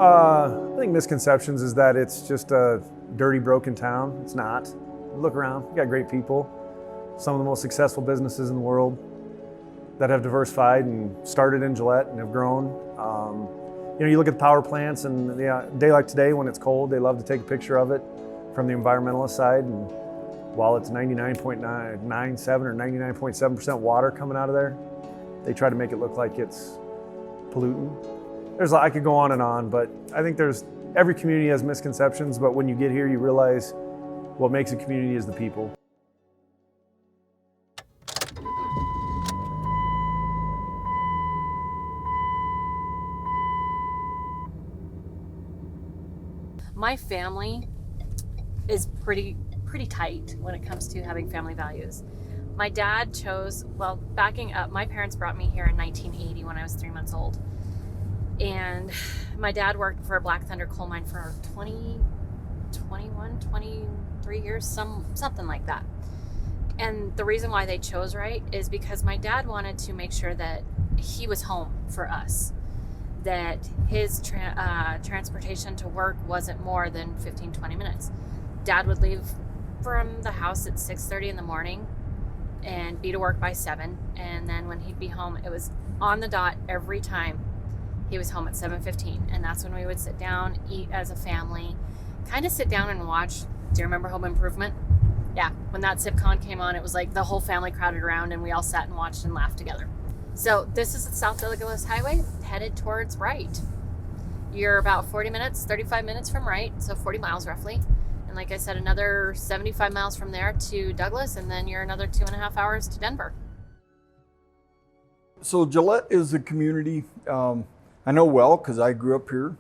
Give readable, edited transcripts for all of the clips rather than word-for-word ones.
I think misconceptions is that it's just a dirty, broken town. It's not. Look around, you got great people. Some of the most successful businesses in the world that have diversified and started in Gillette and have grown. You look at the power plants, and a day like today when it's cold, they love to take a picture of it from the environmentalist side. And while it's 99.97 or 99.7% water coming out of there, they try to make it look like it's pollutant. I could go on, but I think every community has misconceptions, but when you get here, you realize what makes a community is the people. My family is pretty tight when it comes to having family values. My dad chose, backing up, my parents brought me here in 1980 when I was 3 months old. And my dad worked for a Black Thunder coal mine for 23 years, something like that. And the reason why they chose right is because my dad wanted to make sure that he was home for us, that his transportation to work wasn't more than 15-20 minutes. Dad would leave from the house at 6:30 in the morning and be to work by 7, and then when he'd be home, it was on the dot every time. He was home at 7:15, and that's when we would sit down, eat as a family, kind of sit down and watch. Do you remember Home Improvement? Yeah, when that sitcom came on, it was like the whole family crowded around and we all sat and watched and laughed together. So this is the South Douglas Highway headed towards Wright. You're about 35 minutes from Wright, so 40 miles roughly. And like I said, another 75 miles from there to Douglas, and then you're another 2.5 hours to Denver. So Gillette is a community I know well because I grew up here.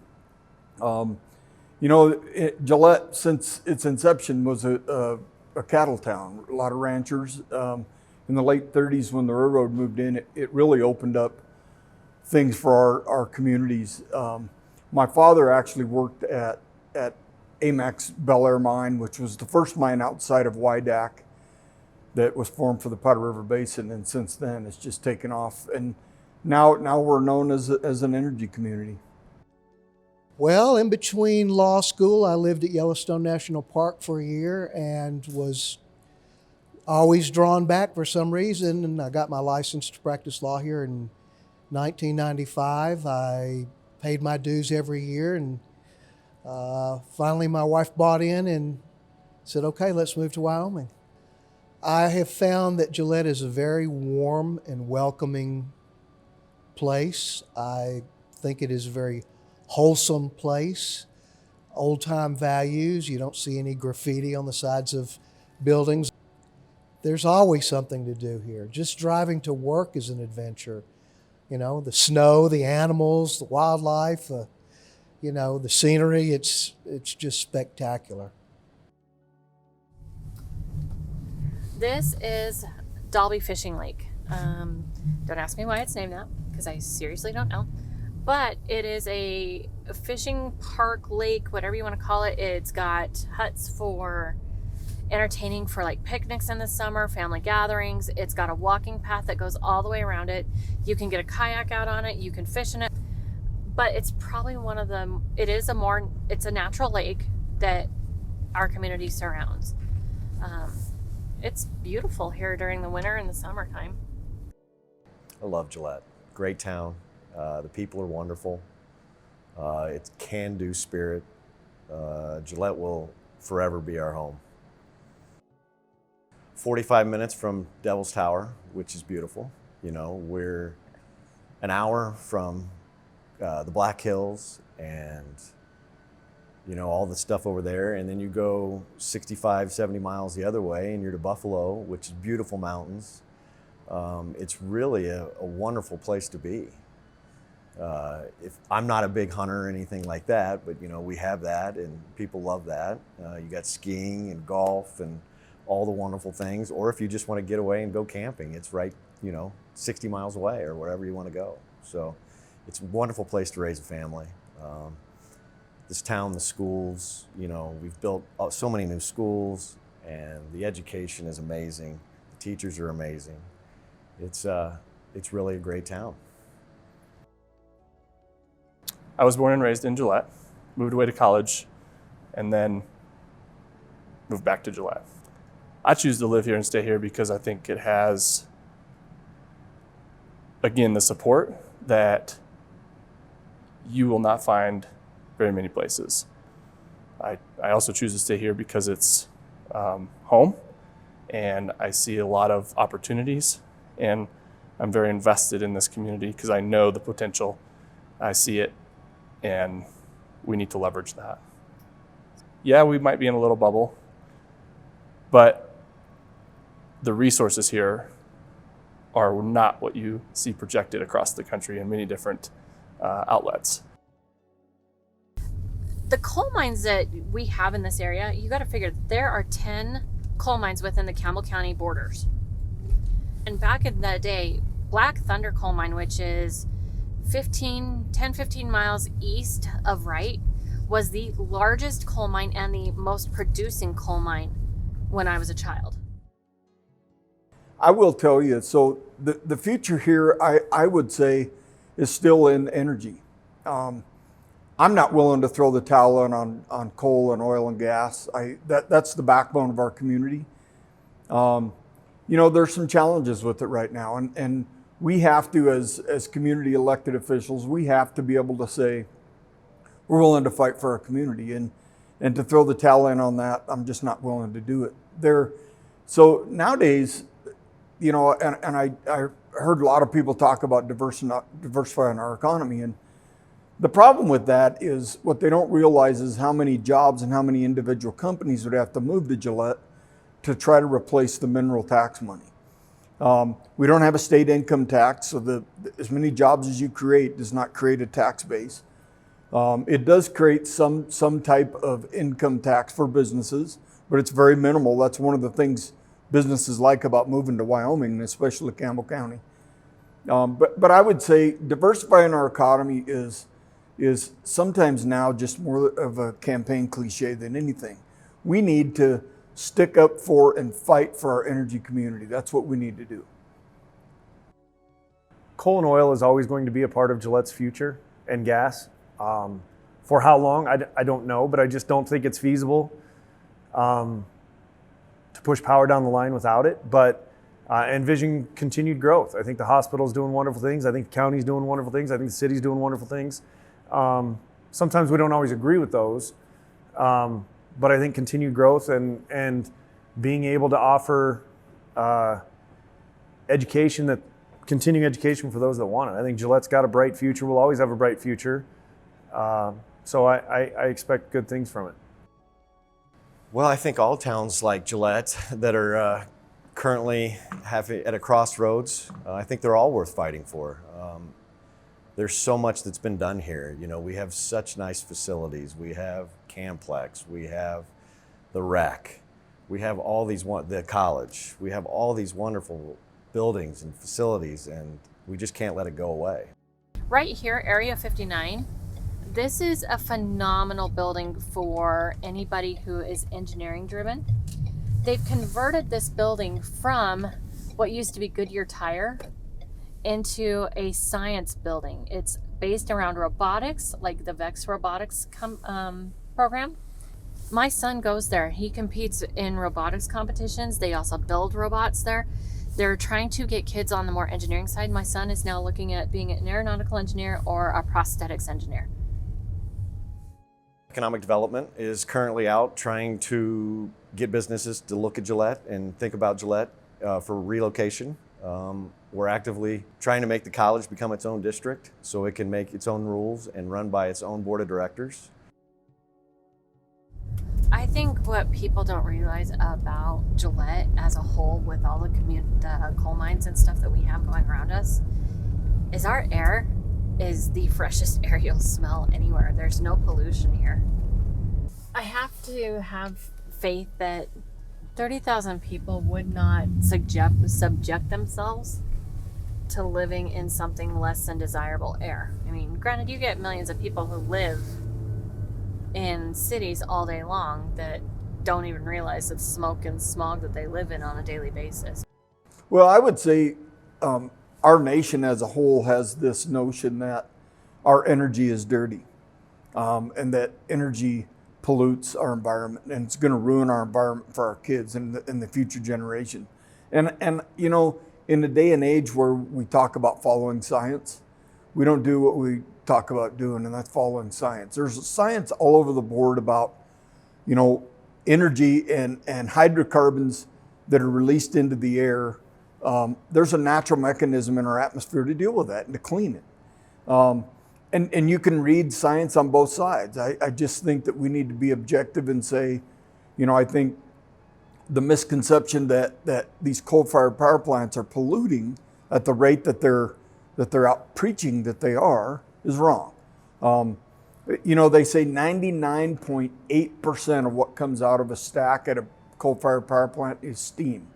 Gillette, since its inception, was a cattle town. A lot of ranchers. In the late 30s, when the railroad moved in, it really opened up things for our communities. My father actually worked at Amex Bel Air mine, which was the first mine outside of Wyandotte that was formed for the Powder River Basin, and since then it's just taken off. And now we're known as an energy community. Well, in between law school, I lived at Yellowstone National Park for a year and was always drawn back for some reason, and I got my license to practice law here in 1995. I paid my dues every year, and finally my wife bought in and said, okay, let's move to Wyoming. I have found that Gillette is a very warm and welcoming place. I think it is a very wholesome place. Old-time values. You don't see any graffiti on the sides of buildings. There's always something to do here. Just driving to work is an adventure. The snow, the animals, the wildlife, the scenery, it's just spectacular. This is Dalby Fishing Lake. Don't ask me why it's named that, because I seriously don't know. But it is a fishing park, lake, whatever you want to call it. It's got huts for entertaining for like picnics in the summer, family gatherings. It's got a walking path that goes all the way around it. You can get a kayak out on it. You can fish in it. But it's probably it's a natural lake that our community surrounds. It's beautiful here during the winter and the summertime. I love Gillette. Great town. The people are wonderful. It's can-do spirit. Gillette will forever be our home. 45 minutes from Devil's Tower, which is beautiful. We're an hour from the Black Hills and all the stuff over there, and then you go 65, 70 miles the other way and you're to Buffalo, which is beautiful mountains. It's really a wonderful place to be. If I'm not a big hunter or anything like that, but we have that and people love that. You got skiing and golf and all the wonderful things, or if you just want to get away and go camping, it's right 60 miles away or wherever you want to go. So it's a wonderful place to raise a family. This town, the schools, we've built so many new schools, and the education is amazing. The teachers are amazing. It's really a great town. I was born and raised in Gillette, moved away to college, and then moved back to Gillette. I choose to live here and stay here because I think it has, again, the support that you will not find very many places. I also choose to stay here because it's home, and I see a lot of opportunities, and I'm very invested in this community because I know the potential. I see it, and we need to leverage that. Yeah, we might be in a little bubble, but the resources here are not what you see projected across the country in many different outlets. The coal mines that we have in this area, you got to figure there are 10 coal mines within the Campbell County borders. And back in the day, Black Thunder coal mine, which is 15 miles east of Wright, was the largest coal mine and the most producing coal mine when I was a child. I will tell you, so the future here, I would say, is still in energy. I'm not willing to throw the towel in on coal and oil and gas. That's the backbone of our community. There's some challenges with it right now, and we have to, as community elected officials, we have to be able to say, we're willing to fight for our community, and to throw the towel in on that, I'm just not willing to do it. So nowadays, and I heard a lot of people talk about diversifying our economy, and the problem with that is what they don't realize is how many jobs and how many individual companies would have to move to Gillette to try to replace the mineral tax money. We don't have a state income tax, so as many jobs as you create does not create a tax base. It does create some type of income tax for businesses, but it's very minimal. That's one of the things businesses like about moving to Wyoming, especially Campbell County. But I would say diversifying our economy is sometimes now just more of a campaign cliche than anything. We need to stick up for and fight for our energy community. That's what we need to do. Coal and oil is always going to be a part of Gillette's future, and gas. For how long, I don't know, but I just don't think it's feasible to push power down the line without it. But envision continued growth. I think the hospital's doing wonderful things. I think the county's doing wonderful things. I think the city's doing wonderful things. Sometimes we don't always agree with those, but I think continued growth and being able to offer continuing education for those that want it. I think Gillette's got a bright future. We'll always have a bright future. So I expect good things from it. Well, I think all towns like Gillette that are currently at a crossroads, I think they're all worth fighting for. There's so much that's been done here. We have such nice facilities. We have Camplex, we have the rec, we have all these, the college, we have all these wonderful buildings and facilities, and we just can't let it go away. Right here, Area 59, this is a phenomenal building for anybody who is engineering driven. They've converted this building from what used to be Goodyear Tire into a science building. It's based around robotics, like the VEX robotics program. My son goes there. He competes in robotics competitions. They also build robots there. They're trying to get kids on the more engineering side. My son is now looking at being an aeronautical engineer or a prosthetics engineer. Economic development is currently out trying to get businesses to look at Gillette and think about Gillette for relocation. We're actively trying to make the college become its own district so it can make its own rules and run by its own board of directors. I think what people don't realize about Gillette as a whole, with all the coal mines and stuff that we have going around us, is our air is the freshest air you'll smell anywhere. There's no pollution here. I have to have faith that 30,000 people would not subject themselves to living in something less than desirable air. I mean, granted, you get millions of people who live in cities all day long that don't even realize the smoke and smog that they live in on a daily basis. Well, I would say our nation as a whole has this notion that our energy is dirty. and that energy pollutes our environment, and it's going to ruin our environment for our kids and the future generation. And you know, in the day and age where we talk about following science, we don't do what we talk about doing, and that's following science. There's science all over the board about, you know, energy and hydrocarbons that are released into the air. There's a natural mechanism in our atmosphere to deal with that and to clean it. And you can read science on both sides. I just think that we need to be objective and say, you know, I think the misconception that these coal-fired power plants are polluting at the rate that they're out preaching that they are is wrong. You know, they say 99.8% of what comes out of a stack at a coal-fired power plant is steam.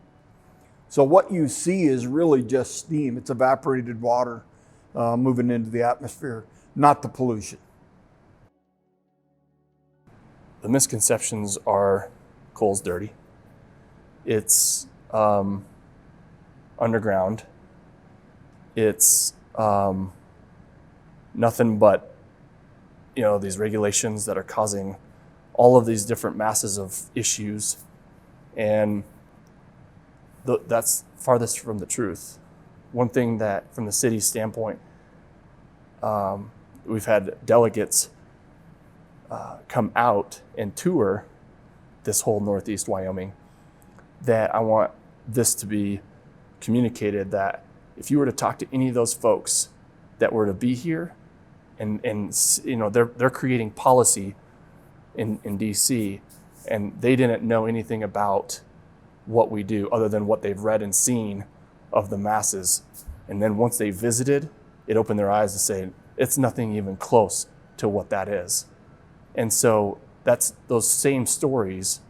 So what you see is really just steam. It's evaporated water moving into the atmosphere, not the pollution. The misconceptions are coal's dirty. It's underground. It's nothing but, you know, these regulations that are causing all of these different masses of issues, and that's farthest from the truth. One thing that, from the city's standpoint, we've had delegates come out and tour this whole Northeast Wyoming, that I want this to be communicated, that if you were to talk to any of those folks that were to be here, and you know, they're creating policy in DC, and they didn't know anything about what we do other than what they've read and seen of the masses. And then once they visited, it opened their eyes to say, it's nothing even close to what that is. And so those same stories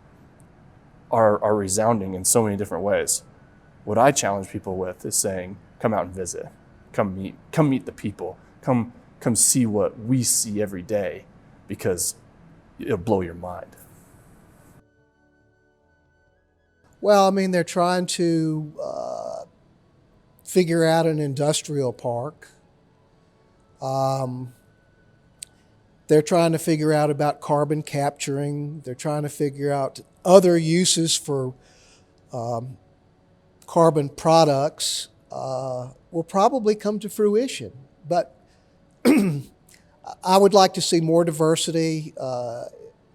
are resounding in so many different ways. What I challenge people with is saying, come out and visit, come meet the people, come see what we see every day, because it'll blow your mind. Well, I mean, they're trying to figure out an industrial park. They're trying to figure out about carbon capturing. They're trying to figure out other uses for carbon products. Will probably come to fruition. But I would like to see more diversity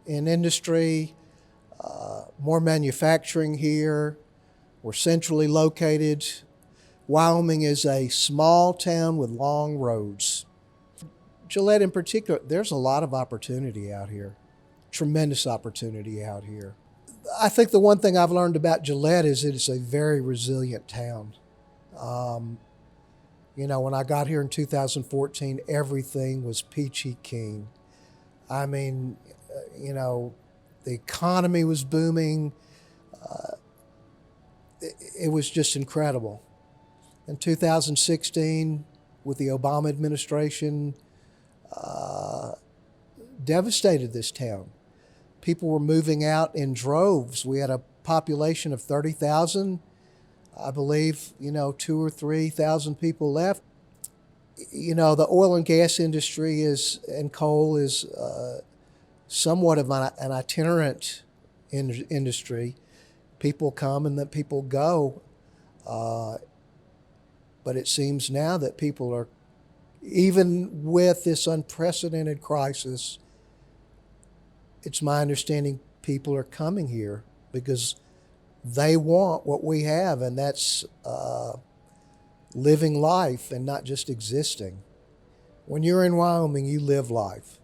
in industry, more manufacturing here. We're centrally located. Wyoming is a small town with long roads. Gillette in particular, there's a lot of opportunity out here, tremendous opportunity out here. I think the one thing I've learned about Gillette is that it's a very resilient town. You know, when I got here in 2014, everything was peachy keen. I mean, you know, the economy was booming. It was just incredible. In 2016, with the Obama administration, devastated this town. People were moving out in droves. We had a population of 30,000. I believe, you know, 2,000 or 3,000 people left. You know, the oil and gas industry and coal is somewhat of an itinerant industry. People come and then people go. But it seems now that people are, even with this unprecedented crisis, it's my understanding people are coming here because they want what we have, and that's living life and not just existing. When you're in Wyoming, you live life.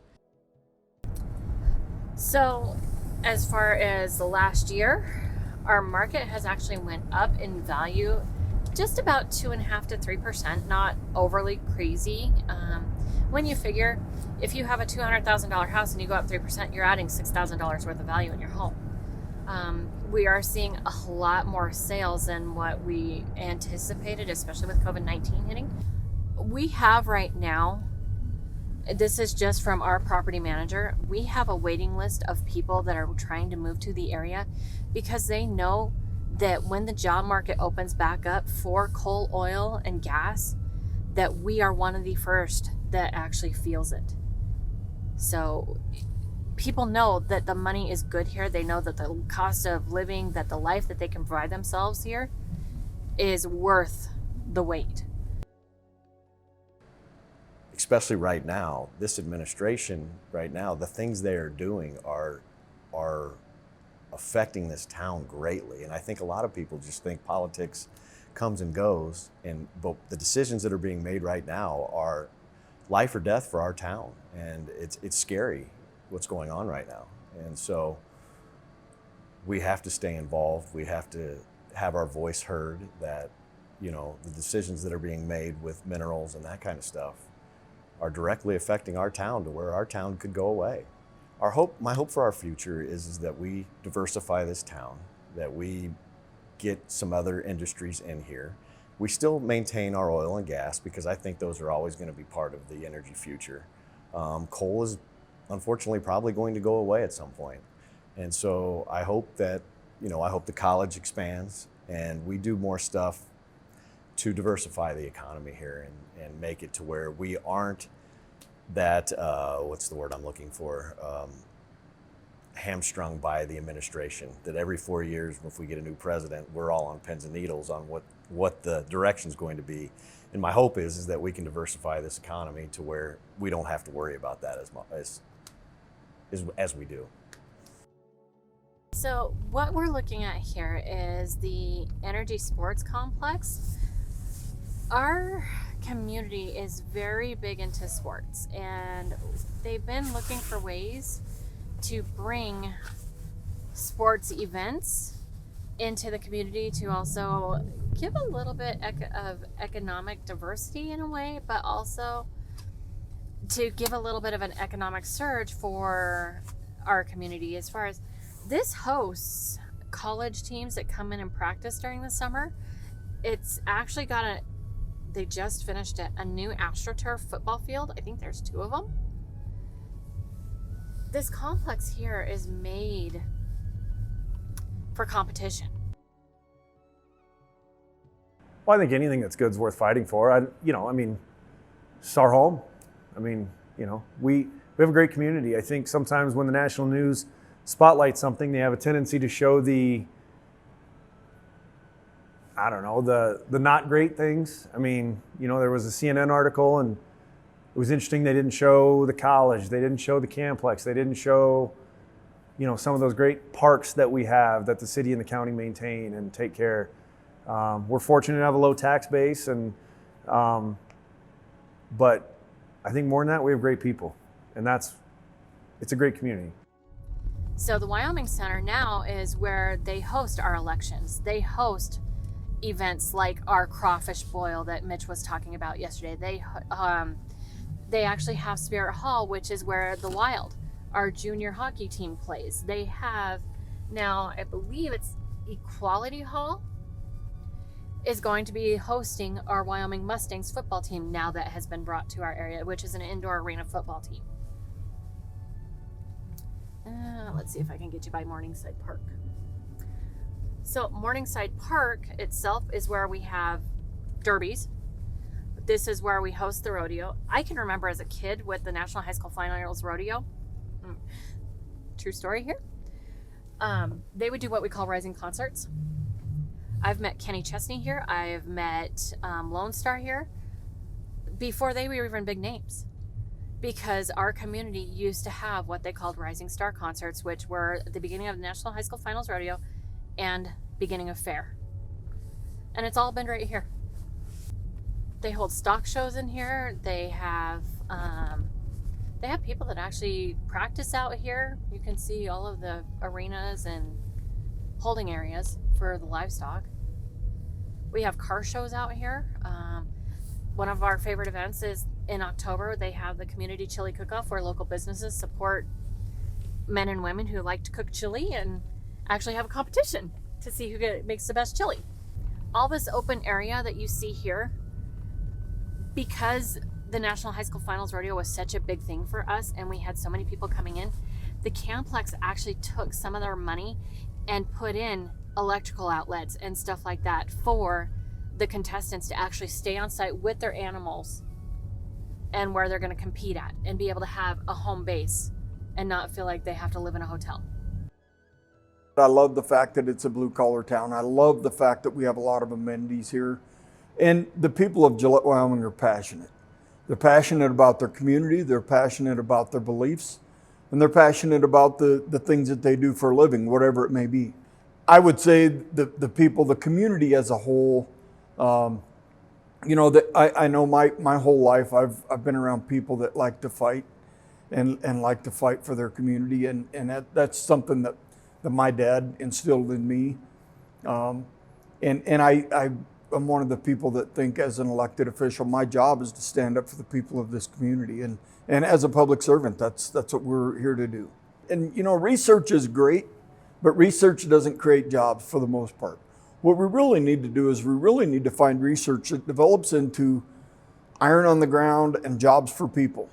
So, as far as the last year, our market has actually went up in value just about 2.5% to 3%, not overly crazy. When you figure, if you have a $200,000 house and you go up 3%, you're adding $6,000 worth of value in your home. We are seeing a lot more sales than what we anticipated, especially with COVID-19 hitting. We have right now, this is just from our property manager, we have a waiting list of people that are trying to move to the area because they know that when the job market opens back up for coal, oil, and gas, that we are one of the first that actually feels it. So people know that the money is good here. They know that the cost of living, that the life that they can provide themselves here is worth the wait. Especially right now, this administration right now, the things they are doing are affecting this town greatly. And I think a lot of people just think politics comes and goes, but the decisions that are being made right now are life or death for our town. And it's scary what's going on right now. And so we have to stay involved. We have to have our voice heard, that, you know, the decisions that are being made with minerals and that kind of stuff are directly affecting our town to where our town could go away. My hope for our future is that we diversify this town, that we get some other industries in here. We still maintain our oil and gas, because I think those are always going to be part of the energy future. Coal is unfortunately probably going to go away at some point. And so I hope that, I hope the college expands and we do more stuff to diversify the economy here and make it to where we aren't that, what's the word I'm looking for, hamstrung by the administration, that every 4 years, if we get a new president, we're all on pins and needles on what the direction's going to be. And my hope is that we can diversify this economy to where we don't have to worry about that as we do. So what we're looking at here is the energy sports complex. Our community is very big into sports, and they've been looking for ways to bring sports events into the community to also give a little bit of economic diversity in a way, but also to give a little bit of an economic surge for our community. As far as this hosts college teams that come in and practice during the summer. It's actually they just finished a new AstroTurf football field. I think there's 2 of them. This complex here is made for competition. Well, I think anything that's good is worth fighting for. It's our home. We have a great community. I think sometimes when the national news spotlights something, they have a tendency to show the not great things. There was a CNN article, and it was interesting. They didn't show the college. They didn't show the Camplex. They didn't show, some of those great parks that we have, that the city and the county maintain and take care. We're fortunate to have a low tax base, but I think more than that, we have great people, and it's a great community. So the Wyoming Center now is where they host our elections. They host events like our crawfish boil that Mitch was talking about yesterday. They actually have Spirit Hall, which is where the Wild, our junior hockey team, plays. They have now, I believe it's Equality Hall, is going to be hosting our Wyoming Mustangs football team now that has been brought to our area, which is an indoor arena football team. Let's see if I can get you by Morningside Park. So Morningside Park itself is where we have derbies. This is where we host the rodeo. I can remember as a kid with the National High School Finals Rodeo. True story here. They would do what we call rising concerts. I've met Kenny Chesney here. I've met Lone Star here before they were even big names, because our community used to have what they called Rising Star concerts, which were at the beginning of the National High School Finals Rodeo and beginning of fair. And it's all been right here. They hold stock shows in here. They have people that actually practice out here. You can see all of the arenas and holding areas for the livestock. We have car shows out here. One of our favorite events is in October. They have the community chili cook-off, where local businesses support men and women who like to cook chili and actually have a competition to see who makes the best chili. All this open area that you see here, because the National High School Finals Rodeo was such a big thing for us and we had so many people coming in, the Camplex actually took some of their money and put in electrical outlets and stuff like that for the contestants to actually stay on site with their animals and where they're going to compete at and be able to have a home base and not feel like they have to live in a hotel. I love the fact that it's a blue-collar town. I love the fact that we have a lot of amenities here. And the people of Gillette, Wyoming are passionate. They're passionate about their community, they're passionate about their beliefs, and they're passionate about the things that they do for a living, whatever it may be. I would say the people, the community as a whole, you know, that I know my whole life I've been around people that like to fight and like to fight for their community, and that's something that my dad instilled in me. And I'm one of the people that think, as an elected official, my job is to stand up for the people of this community. And as a public servant, that's what we're here to do. And you know, research is great, but research doesn't create jobs for the most part. What we really need to do is we really need to find research that develops into iron on the ground and jobs for people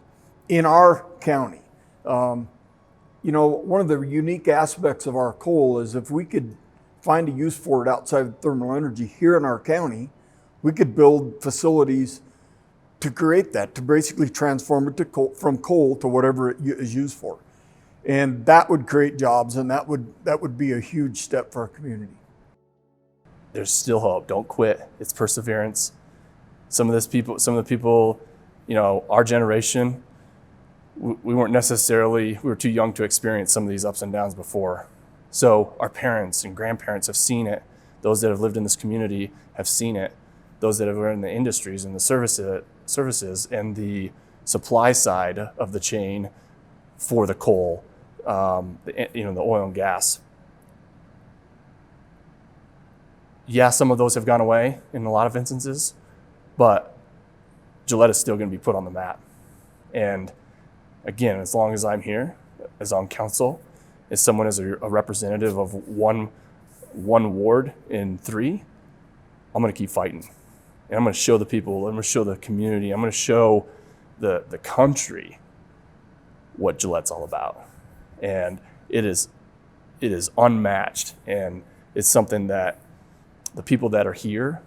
in our county. You know, one of the unique aspects of our coal is if we could find a use for it outside of thermal energy here in our county, we could build facilities to create that, to basically transform it to coal, from coal to whatever it is used for. And that would create jobs, and that would be a huge step for our community. There's still hope. Don't quit. It's perseverance. Some of the people, you know, our generation, we weren't necessarily, we were too young to experience some of these ups and downs before. So our parents and grandparents have seen it. Those that have lived in this community have seen it. Those that have been in the industries and the services and the supply side of the chain for the coal, the oil and gas. Yeah, some of those have gone away in a lot of instances, but Gillette is still going to be put on the map. And again, as long as I'm here, as on council, as someone as a representative of one ward in 3, I'm going to keep fighting. And I'm going to show the people, I'm going to show the community, I'm going to show the country what Gillette's all about. And it is unmatched, and it's something that the people that are here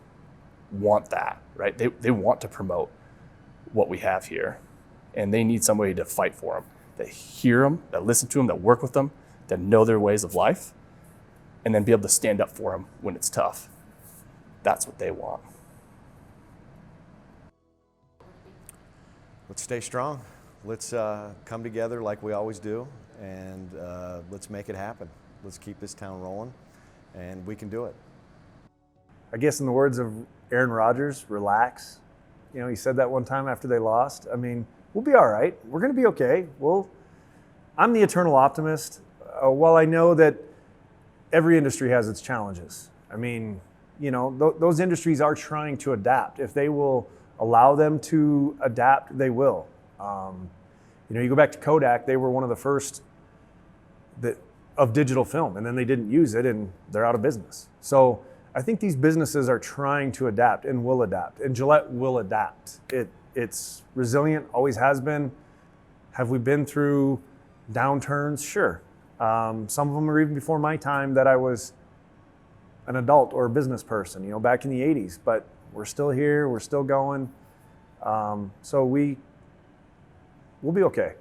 want that, right? They want to promote what we have here, and they need somebody to fight for them, that hear them, that listen to them, that work with them, that know their ways of life, and then be able to stand up for them when it's tough. That's what they want. Let's stay strong. Let's come together like we always do, and let's make it happen. Let's keep this town rolling, and we can do it. I guess in the words of Aaron Rodgers, relax. You know, he said that one time after they lost. I mean, we'll be all right. We're going to be okay. I'm the eternal optimist. While I know that every industry has its challenges. I mean, you know, those industries are trying to adapt. If they will allow them to adapt, they will. You know, you go back to Kodak, they were one of the first of digital film, and then they didn't use it, and they're out of business. So I think these businesses are trying to adapt and will adapt, and Gillette will adapt. It's resilient, always has been. Have we been through downturns? Sure. Some of them are even before my time that I was an adult or a business person, you know, back in the 80s, but we're still here, we're still going. So we'll be okay.